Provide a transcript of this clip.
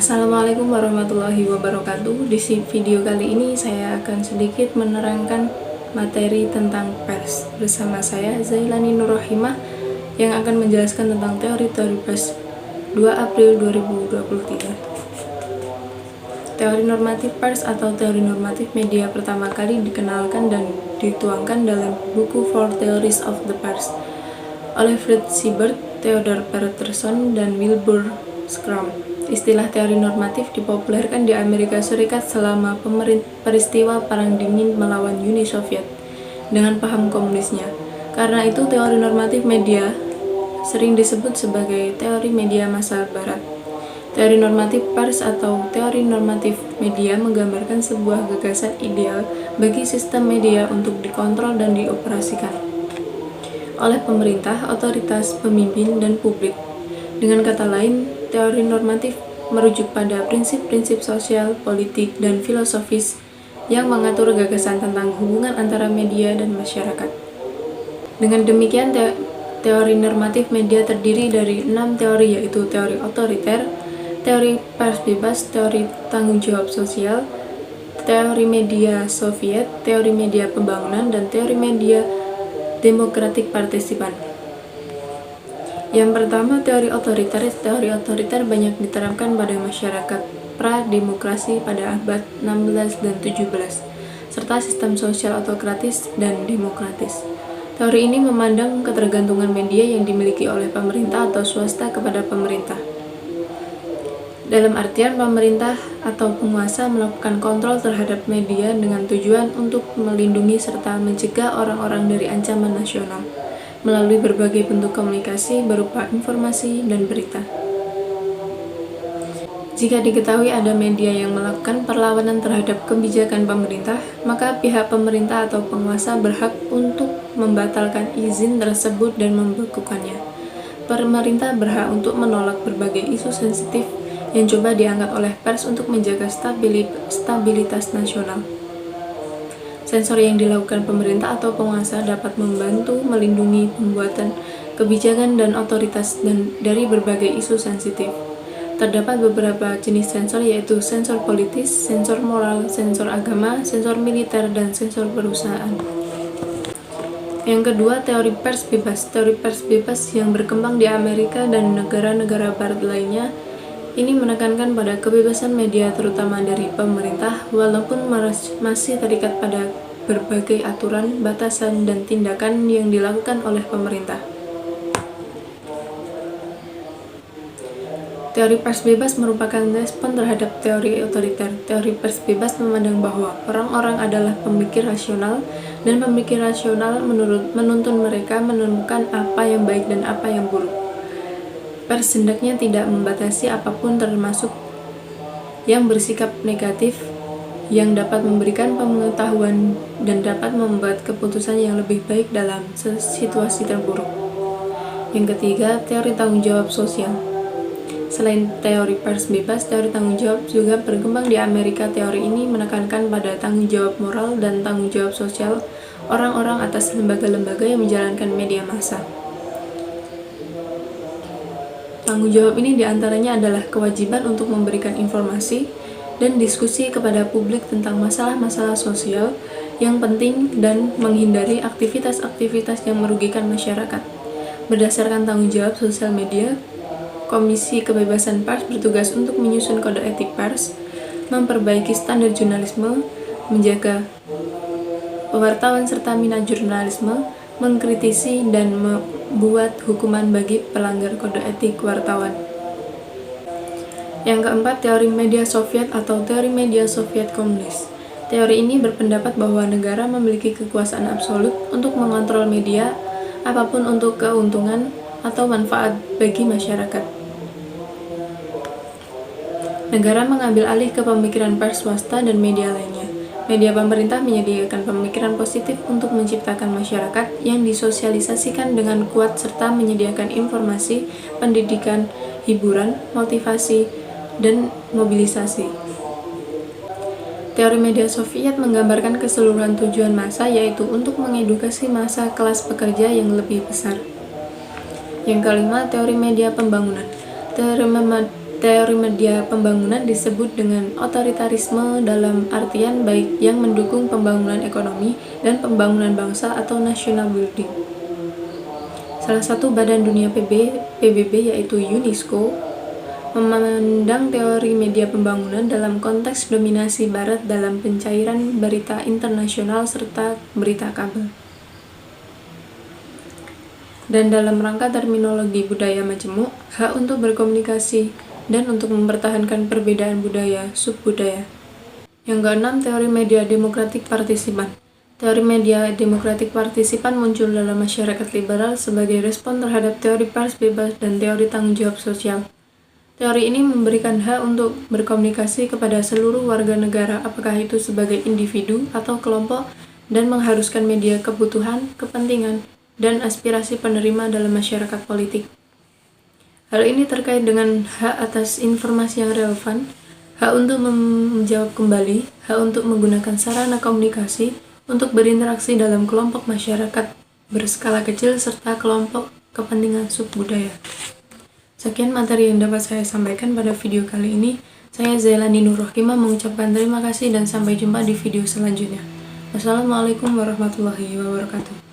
Assalamualaikum warahmatullahi wabarakatuh. Di video kali ini saya akan sedikit menerangkan materi tentang pers bersama saya Zailani Nurrohimah yang akan menjelaskan tentang teori-teori pers 2 April 2023. Teori normatif pers atau teori normatif media pertama kali dikenalkan dan dituangkan dalam buku Four Theories of the Pers oleh Fred Siebert, Theodore Peterson, dan Wilbur Schramm. Istilah teori normatif dipopulerkan di Amerika Serikat selama peristiwa Perang Dingin melawan Uni Soviet dengan paham komunisnya. Karena itu, teori normatif media sering disebut sebagai teori media masa barat. Teori normatif pers atau teori normatif media menggambarkan sebuah gagasan ideal bagi sistem media untuk dikontrol dan dioperasikan oleh pemerintah, otoritas, pemimpin, dan publik. Dengan kata lain, teori normatif merujuk pada prinsip-prinsip sosial, politik, dan filosofis yang mengatur gagasan tentang hubungan antara media dan masyarakat. Dengan demikian, teori normatif media terdiri dari 6 teori, yaitu teori otoriter, teori pers bebas, teori tanggung jawab sosial, teori media Soviet, teori media pembangunan, dan teori media demokratik partisipan. Yang pertama, teori otoriter. Teori otoriter banyak diterapkan pada masyarakat pra-demokrasi pada abad 16 dan 17, serta sistem sosial autokratis dan demokratis. Teori ini memandang ketergantungan media yang dimiliki oleh pemerintah atau swasta kepada pemerintah. Dalam artian, pemerintah atau penguasa melakukan kontrol terhadap media dengan tujuan untuk melindungi serta mencegah orang-orang dari ancaman nasional melalui berbagai bentuk komunikasi berupa informasi dan berita. Jika diketahui ada media yang melakukan perlawanan terhadap kebijakan pemerintah, maka pihak pemerintah atau penguasa berhak untuk membatalkan izin tersebut dan membekukannya. Pemerintah berhak untuk menolak berbagai isu sensitif yang coba diangkat oleh pers untuk menjaga stabilitas nasional. Sensor yang dilakukan pemerintah atau penguasa dapat membantu melindungi pembuatan kebijakan dan otoritas dari berbagai isu sensitif. Terdapat beberapa jenis sensor, yaitu sensor politis, sensor moral, sensor agama, sensor militer, dan sensor perusahaan. Yang kedua, teori pers bebas. Teori pers bebas yang berkembang di Amerika dan negara-negara barat lainnya ini menekankan pada kebebasan media terutama dari pemerintah, walaupun masih terikat pada berbagai aturan, batasan, dan tindakan yang dilakukan oleh pemerintah. Teori pers bebas merupakan respon terhadap teori otoriter. Teori pers bebas memandang bahwa orang-orang adalah pemikir rasional, dan pemikir rasional menuntun mereka menemukan apa yang baik dan apa yang buruk. Pers hendaknya tidak membatasi apapun, termasuk yang bersikap negatif, yang dapat memberikan pengetahuan dan dapat membuat keputusan yang lebih baik dalam situasi terburuk. Yang ketiga, teori tanggung jawab sosial. Selain teori pers bebas, teori tanggung jawab juga berkembang di Amerika. Teori ini menekankan pada tanggung jawab moral dan tanggung jawab sosial orang-orang atas lembaga-lembaga yang menjalankan media massa. Tanggung jawab ini diantaranya adalah kewajiban untuk memberikan informasi dan diskusi kepada publik tentang masalah-masalah sosial yang penting dan menghindari aktivitas-aktivitas yang merugikan masyarakat. Berdasarkan tanggung jawab sosial media, Komisi Kebebasan Pers bertugas untuk menyusun kode etik pers, memperbaiki standar jurnalisme, menjaga pewartawan serta minat jurnalisme, mengkritisi dan membuat hukuman bagi pelanggar kode etik wartawan. Yang keempat, teori media Soviet atau teori media Soviet komunis. Teori ini berpendapat bahwa negara memiliki kekuasaan absolut untuk mengontrol media apapun untuk keuntungan atau manfaat bagi masyarakat. Negara mengambil alih kepemikiran pers swasta dan media lainnya. Media pemerintah menyediakan pemikiran positif untuk menciptakan masyarakat yang disosialisasikan dengan kuat serta menyediakan informasi, pendidikan, hiburan, motivasi, dan mobilisasi. Teori media Soviet menggambarkan keseluruhan tujuan massa, yaitu untuk mengedukasi massa kelas pekerja yang lebih besar. Yang kelima, teori media pembangunan. teori media pembangunan disebut dengan otoritarisme dalam artian baik yang mendukung pembangunan ekonomi dan pembangunan bangsa atau national building. Salah satu badan dunia PBB yaitu UNESCO memandang teori media pembangunan dalam konteks dominasi Barat dalam pencairan berita internasional serta berita kabel. Dan dalam rangka terminologi budaya majemuk, hak untuk berkomunikasi dan untuk mempertahankan perbedaan budaya, subbudaya. Yang keenam, teori media demokratik partisipan. Teori media demokratik partisipan muncul dalam masyarakat liberal sebagai respon terhadap teori pers bebas dan teori tanggung jawab sosial. Teori ini memberikan hak untuk berkomunikasi kepada seluruh warga negara, apakah itu sebagai individu atau kelompok, dan mengharuskan media kebutuhan, kepentingan, dan aspirasi penerima dalam masyarakat politik. Hal ini terkait dengan hak atas informasi yang relevan, hak untuk menjawab kembali, hak untuk menggunakan sarana komunikasi, untuk berinteraksi dalam kelompok masyarakat berskala kecil, serta kelompok kepentingan subbudaya. Sekian materi yang dapat saya sampaikan pada video kali ini. Saya Zailani Nur Rohimah mengucapkan terima kasih dan sampai jumpa di video selanjutnya. Wassalamualaikum warahmatullahi wabarakatuh.